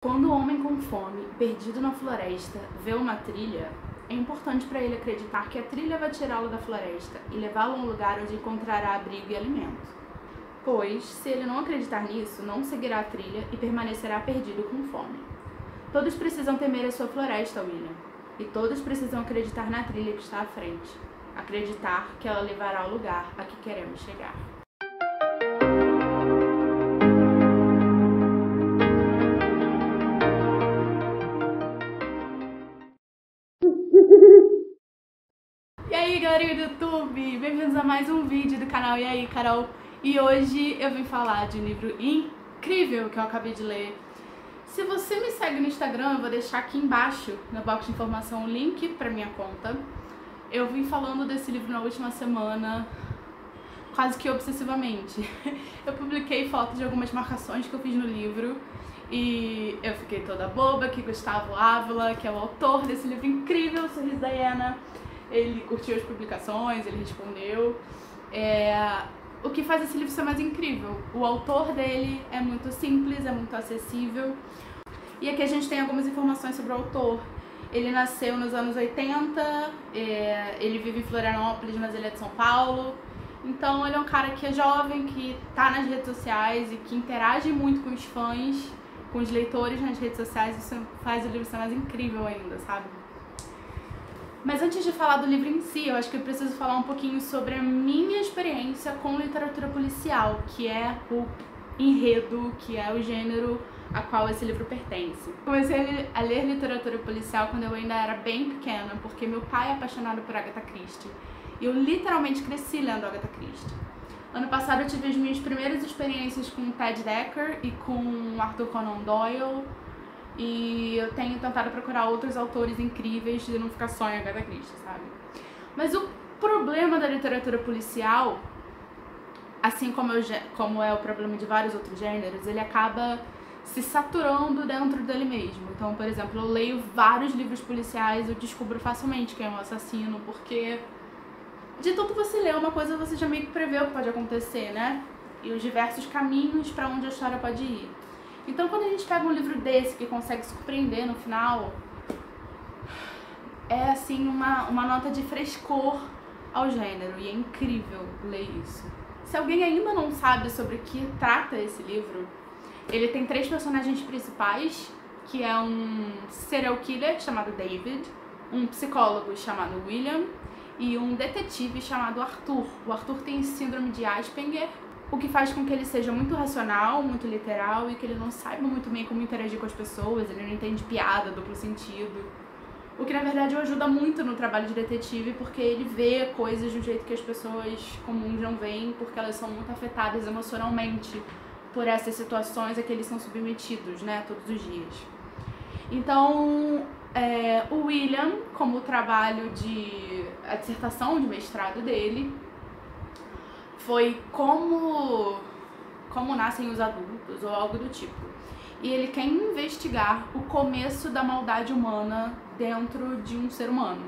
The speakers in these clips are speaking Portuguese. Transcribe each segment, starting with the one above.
Quando o homem com fome, perdido na floresta, vê uma trilha, é importante para ele acreditar que a trilha vai tirá-lo da floresta e levá-lo a um lugar onde encontrará abrigo e alimento. Pois, se ele não acreditar nisso, não seguirá a trilha e permanecerá perdido com fome. Todos precisam temer a sua floresta, William, e todos precisam acreditar na trilha que está à frente. Acreditar que ela levará ao lugar a que queremos chegar. E aí, galerinha do YouTube, bem-vindos a mais um vídeo do canal E aí, Carol? E hoje eu vim falar de um livro incrível que eu acabei de ler. Se você me segue no Instagram, eu vou deixar aqui embaixo, no box de informação, o link pra minha conta. Eu vim falando desse livro na última semana, quase que obsessivamente. Eu publiquei fotos de algumas marcações que eu fiz no livro e eu fiquei toda boba que Gustavo Ávila, que é o autor desse livro incrível, Sorriso da Hiena, ele curtiu as publicações, ele respondeu. O que faz esse livro ser mais incrível? O autor dele é muito simples, é muito acessível. E aqui a gente tem algumas informações sobre o autor. Ele nasceu nos anos 80, ele vive em Florianópolis, mas ele é de São Paulo. Então ele é um cara que é jovem, que tá nas redes sociais e que interage muito com os fãs, com os leitores nas redes sociais. Isso faz o livro ser mais incrível ainda, sabe? Mas antes de falar do livro em si, eu acho que eu preciso falar um pouquinho sobre a minha experiência com literatura policial, que é o enredo, que é o gênero a qual esse livro pertence. Comecei a ler literatura policial quando eu ainda era bem pequena, porque meu pai é apaixonado por Agatha Christie. E eu literalmente cresci lendo Agatha Christie. Ano passado eu tive as minhas primeiras experiências com Ted Dekker e com Arthur Conan Doyle. E eu tenho tentado procurar outros autores incríveis de não ficar só em Agatha Christie, sabe? Mas o problema da literatura policial, assim como é o problema de vários outros gêneros, ele acaba se saturando dentro dele mesmo. Então, por exemplo, eu leio vários livros policiais, eu descubro facilmente quem é o assassino, porque de tanto você ler uma coisa, você já meio que prevê o que pode acontecer, né? E os diversos caminhos para onde a história pode ir. Então, quando a gente pega um livro desse que consegue surpreender no final, é assim uma nota de frescor ao gênero, e é incrível ler isso. Se alguém ainda não sabe sobre o que trata esse livro, ele tem 3 personagens principais, que é um serial killer chamado David, um psicólogo chamado William e um detetive chamado Arthur. O Arthur tem síndrome de Asperger, o que faz com que ele seja muito racional, muito literal e que ele não saiba muito bem como interagir com as pessoas, ele não entende piada, duplo sentido. O que na verdade o ajuda muito no trabalho de detetive, porque ele vê coisas de um jeito que as pessoas comuns não veem, porque elas são muito afetadas emocionalmente por essas situações a que eles são submetidos, né, todos os dias. Então, o William, como trabalho a dissertação de mestrado dele, foi como nascem os adultos, ou algo do tipo. E ele quer investigar o começo da maldade humana dentro de um ser humano.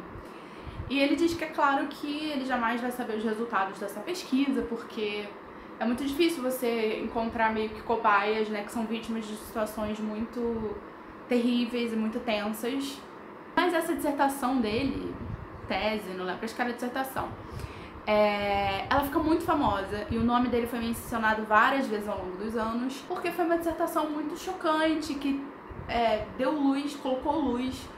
E ele diz que é claro que ele jamais vai saber os resultados dessa pesquisa, porque é muito difícil você encontrar meio que cobaias, né, que são vítimas de situações muito terríveis e muito tensas. Mas essa dissertação dele, tese, não lembro, acho que era dissertação, ela fica muito famosa e o nome dele foi mencionado várias vezes ao longo dos anos, porque foi uma dissertação muito chocante que colocou luz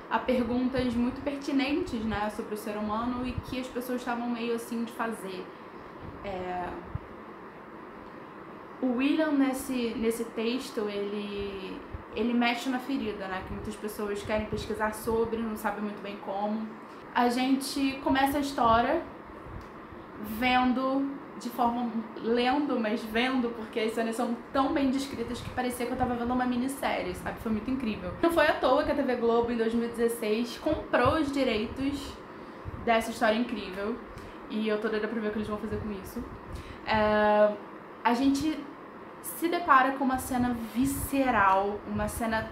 a perguntas muito pertinentes, né, sobre o ser humano e que as pessoas estavam meio assim de fazer. O William, nesse texto, ele mexe na ferida, né, que muitas pessoas querem pesquisar sobre, não sabem muito bem como. A gente começa a história lendo, mas vendo, porque as cenas são tão bem descritas que parecia que eu tava vendo uma minissérie, sabe? Foi muito incrível. Não foi à toa que a TV Globo, em 2016, comprou os direitos dessa história incrível, e eu tô doida pra ver o que eles vão fazer com isso. A gente se depara com uma cena visceral, uma cena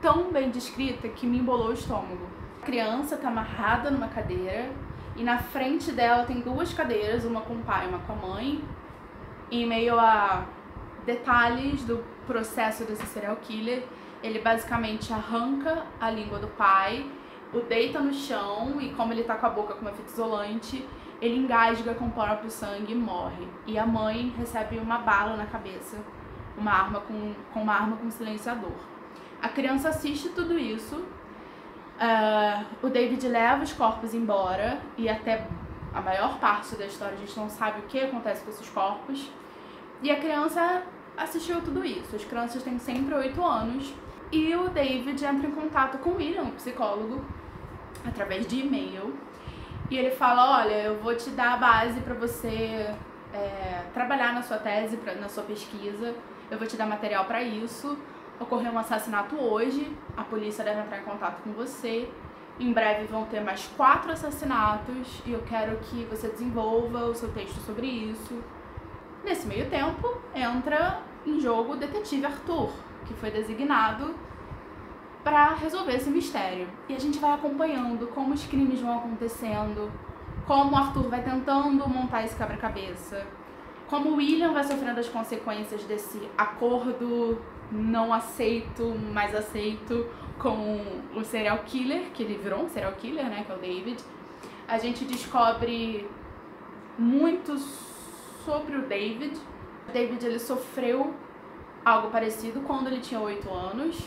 tão bem descrita que me embolou o estômago. A criança tá amarrada numa cadeira, e na frente dela tem 2 cadeiras, uma com o pai e uma com a mãe, e meio a detalhes do processo desse serial killer, ele basicamente arranca a língua do pai, o deita no chão e, como ele tá com a boca com uma fita isolante, ele engasga com o próprio sangue e morre. E a mãe recebe uma bala na cabeça, uma arma com silenciador. A criança assiste tudo isso, o David leva os corpos embora e até a maior parte da história a gente não sabe o que acontece com esses corpos. E a criança assistiu tudo isso. As crianças têm sempre 8 anos. E o David entra em contato com o William, o psicólogo, através de e-mail. E ele fala, olha, eu vou te dar a base para você trabalhar na sua tese, na sua pesquisa. Eu vou te dar material para isso. Ocorreu um assassinato hoje, a polícia deve entrar em contato com você. Em breve vão ter mais 4 assassinatos e eu quero que você desenvolva o seu texto sobre isso. Nesse meio tempo, entra em jogo o detetive Arthur, que foi designado para resolver esse mistério. E a gente vai acompanhando como os crimes vão acontecendo, como o Arthur vai tentando montar esse quebra-cabeça, como o William vai sofrendo as consequências desse acordo não aceito, mas aceito com o serial killer, que ele virou um serial killer, né, que é o David. A gente descobre muito sobre o David. O David, ele sofreu algo parecido quando ele tinha 8 anos,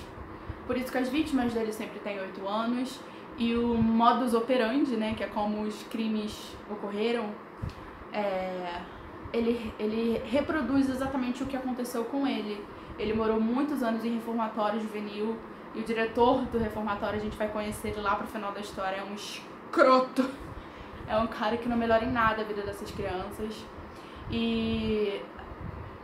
por isso que as vítimas dele sempre têm 8 anos, e o modus operandi, né, que é como os crimes ocorreram, ele reproduz exatamente o que aconteceu com ele. Ele morou muitos anos em reformatório juvenil, e o diretor do reformatório, a gente vai conhecer ele lá pro final da história, é um escroto. É um cara que não melhora em nada a vida dessas crianças. E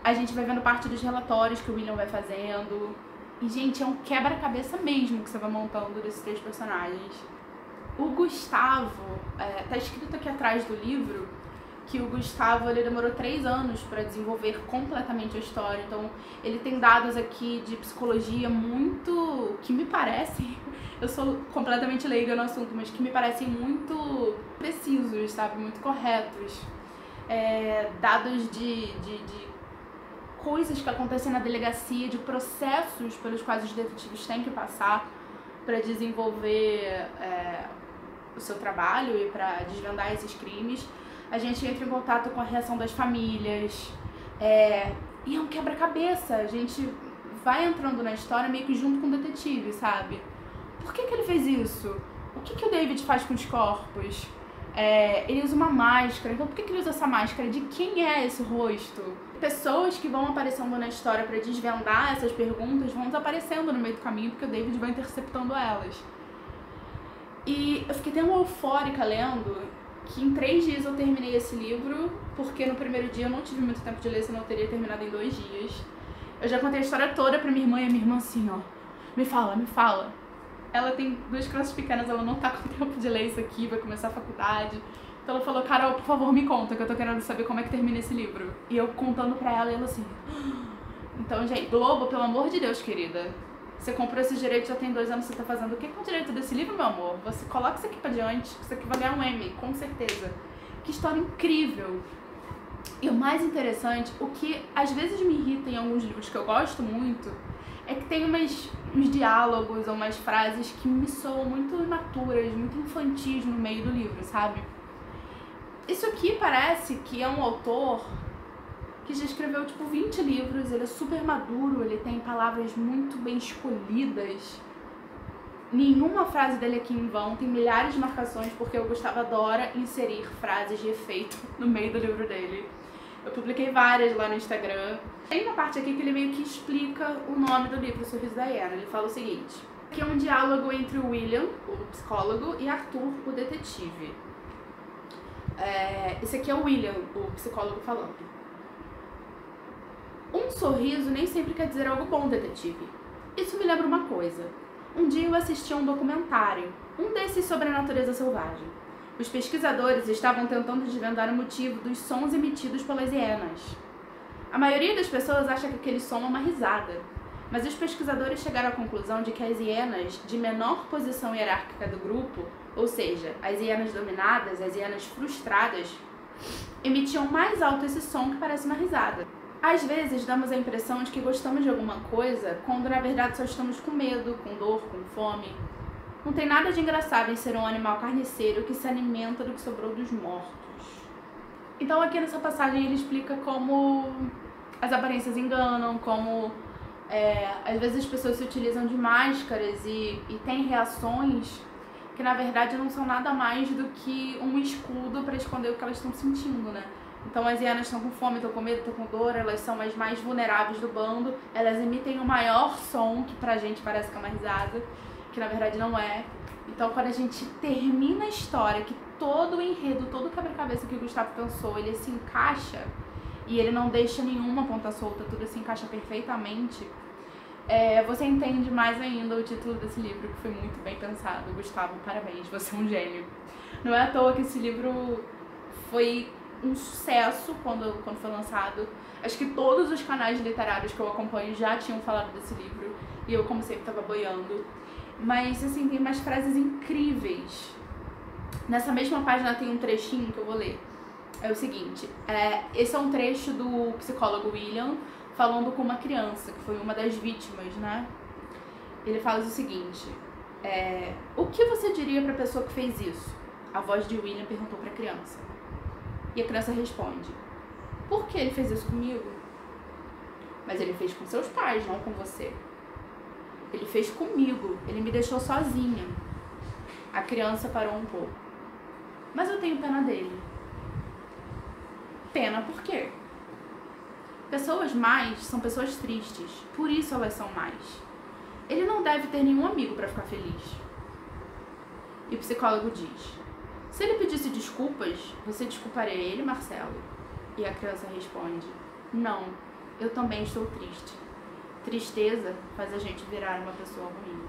a gente vai vendo parte dos relatórios que o William vai fazendo. E, gente, é um quebra-cabeça mesmo que você vai montando desses 3 personagens. O Gustavo, tá escrito aqui atrás do livro que o Gustavo, ele demorou 3 anos para desenvolver completamente a história. Então, ele tem dados aqui de psicologia muito, que me parecem, eu sou completamente leiga no assunto, mas que me parecem muito precisos, sabe? Muito corretos. Dados de coisas que acontecem na delegacia, de processos pelos quais os detetives têm que passar para desenvolver o seu trabalho e para desvendar esses crimes. A gente entra em contato com a reação das famílias, e é um quebra-cabeça. A gente vai entrando na história meio que junto com o detetive, sabe? Por que ele fez isso? O que o David faz com os corpos? Ele usa uma máscara, então por que ele usa essa máscara? De quem é esse rosto? Pessoas que vão aparecendo na história para desvendar essas perguntas vão desaparecendo no meio do caminho, porque o David vai interceptando elas. E eu fiquei tão eufórica lendo que em 3 dias eu terminei esse livro, porque no primeiro dia eu não tive muito tempo de ler, senão eu teria terminado em 2 dias. Eu já contei a história toda pra minha irmã, e a minha irmã assim, ó, me fala. Ela tem 2 crianças pequenas, ela não tá com tempo de ler isso aqui, vai começar a faculdade. Então ela falou, Carol, por favor, me conta, que eu tô querendo saber como é que termina esse livro. E eu contando pra ela, e ela assim... Então, gente, Globo, pelo amor de Deus, querida, você comprou esses direitos já tem 2 anos, você tá fazendo o que com o direito desse livro, meu amor? Você coloca isso aqui pra diante, isso aqui vai ganhar um Emmy, com certeza. Que história incrível! E o mais interessante, o que às vezes me irrita em alguns livros que eu gosto muito, é que tem uns diálogos ou umas frases que me soam muito imaturas, muito infantis no meio do livro, sabe? Isso aqui parece que é um autor que já escreveu tipo 20 livros, ele é super maduro, ele tem palavras muito bem escolhidas. Nenhuma frase dele aqui em vão, tem milhares de marcações, porque o Gustavo adora inserir frases de efeito no meio do livro dele. Eu publiquei várias lá no Instagram. Tem uma parte aqui que ele meio que explica o nome do livro, O Sorriso da Hiena. Ele fala o seguinte: aqui é um diálogo entre o William, o psicólogo, e Arthur, o detetive. Esse aqui é o William, o psicólogo, falando. Um sorriso nem sempre quer dizer algo bom, detetive. Isso me lembra uma coisa. Um dia eu assisti a um documentário, um desses sobre a natureza selvagem. Os pesquisadores estavam tentando desvendar o motivo dos sons emitidos pelas hienas. A maioria das pessoas acha que aquele som é uma risada, mas os pesquisadores chegaram à conclusão de que as hienas de menor posição hierárquica do grupo, ou seja, as hienas dominadas, as hienas frustradas, emitiam mais alto esse som que parece uma risada. Às vezes damos a impressão de que gostamos de alguma coisa quando na verdade só estamos com medo, com dor, com fome. Não tem nada de engraçado em ser um animal carniceiro que se alimenta do que sobrou dos mortos. Então aqui nessa passagem ele explica como as aparências enganam, como às vezes as pessoas se utilizam de máscaras e têm reações que na verdade não são nada mais do que um escudo para esconder o que elas estão sentindo, né? Então as hienas estão com fome, estão com medo, estão com dor, elas são as mais vulneráveis do bando, elas emitem o maior som, que pra gente parece que é uma risada, que na verdade não é. Então quando a gente termina a história, que todo o enredo, todo o quebra-cabeça que o Gustavo pensou, ele se encaixa, e ele não deixa nenhuma ponta solta, tudo se encaixa perfeitamente, você entende mais ainda o título desse livro, que foi muito bem pensado. Gustavo, parabéns, você é um gênio. Não é à toa que esse livro foi um sucesso quando foi lançado. Acho que todos os canais literários que eu acompanho já tinham falado desse livro, e eu, como sempre, tava boiando. Mas, assim, tem umas frases incríveis. Nessa mesma página tem um trechinho que eu vou ler. É o seguinte, esse é um trecho do psicólogo William falando com uma criança, que foi uma das vítimas, né? Ele fala o seguinte, o que você diria pra pessoa que fez isso? A voz de William perguntou pra criança. E a criança responde, por que ele fez isso comigo? Mas ele fez com seus pais, não com você. Ele fez comigo, ele me deixou sozinha. A criança parou um pouco. Mas eu tenho pena dele. Pena por quê? Pessoas más são pessoas tristes, por isso elas são más. Ele não deve ter nenhum amigo para ficar feliz. E o psicólogo diz, se ele pedisse desculpas, você desculparia ele, Marcelo? E a criança responde, não, eu também estou triste. Tristeza faz a gente virar uma pessoa ruim.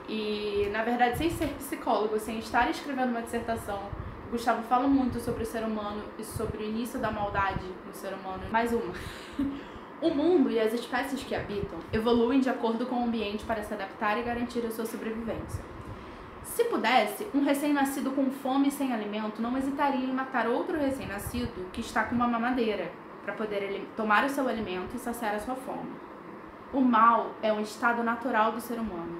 E, na verdade, sem ser psicólogo, sem estar escrevendo uma dissertação, o Gustavo fala muito sobre o ser humano e sobre o início da maldade no ser humano. Mais uma. O mundo e as espécies que habitam evoluem de acordo com o ambiente para se adaptar e garantir a sua sobrevivência. Se pudesse, um recém-nascido com fome e sem alimento não hesitaria em matar outro recém-nascido que está com uma mamadeira, para poder tomar o seu alimento e saciar a sua fome. O mal é um estado natural do ser humano,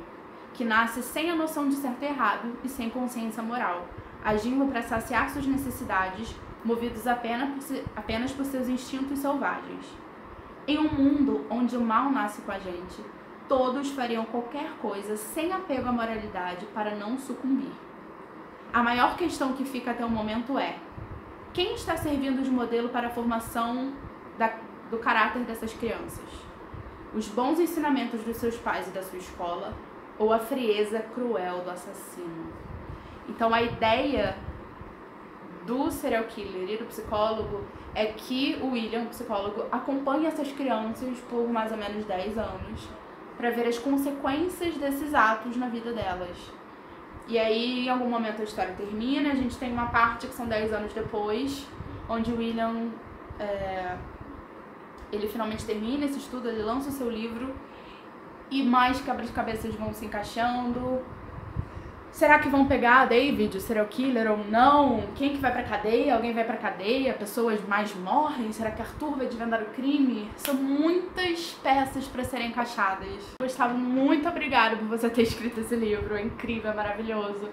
que nasce sem a noção de certo e errado e sem consciência moral, agindo para saciar suas necessidades, movidos apenas por seus instintos selvagens. Em um mundo onde o mal nasce com a gente, todos fariam qualquer coisa sem apego à moralidade para não sucumbir. A maior questão que fica até o momento é: quem está servindo de modelo para a formação do caráter dessas crianças? Os bons ensinamentos dos seus pais e da sua escola, ou a frieza cruel do assassino? Então a ideia do serial killer e do psicólogo é que o William, o psicólogo, acompanha essas crianças por mais ou menos 10 anos para ver as consequências desses atos na vida delas. E aí, em algum momento a história termina, a gente tem uma parte que são 10 anos depois, onde o William, ele finalmente termina esse estudo, ele lança o seu livro, e mais quebra-cabeças vão se encaixando. Será que vão pegar a David, o serial killer, ou não? Quem que vai pra cadeia? Alguém vai pra cadeia? Pessoas mais morrem? Será que Arthur vai desvendar o crime? São muitas peças pra serem encaixadas. Gustavo, muito obrigada por você ter escrito esse livro. É incrível, é maravilhoso.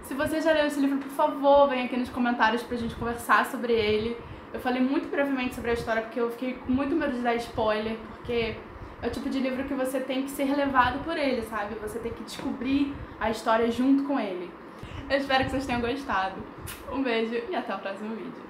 Se você já leu esse livro, por favor, vem aqui nos comentários pra gente conversar sobre ele. Eu falei muito brevemente sobre a história porque eu fiquei com muito medo de dar spoiler, porque é o tipo de livro que você tem que ser levado por ele, sabe? Você tem que descobrir a história junto com ele. Eu espero que vocês tenham gostado. Um beijo e até o próximo vídeo.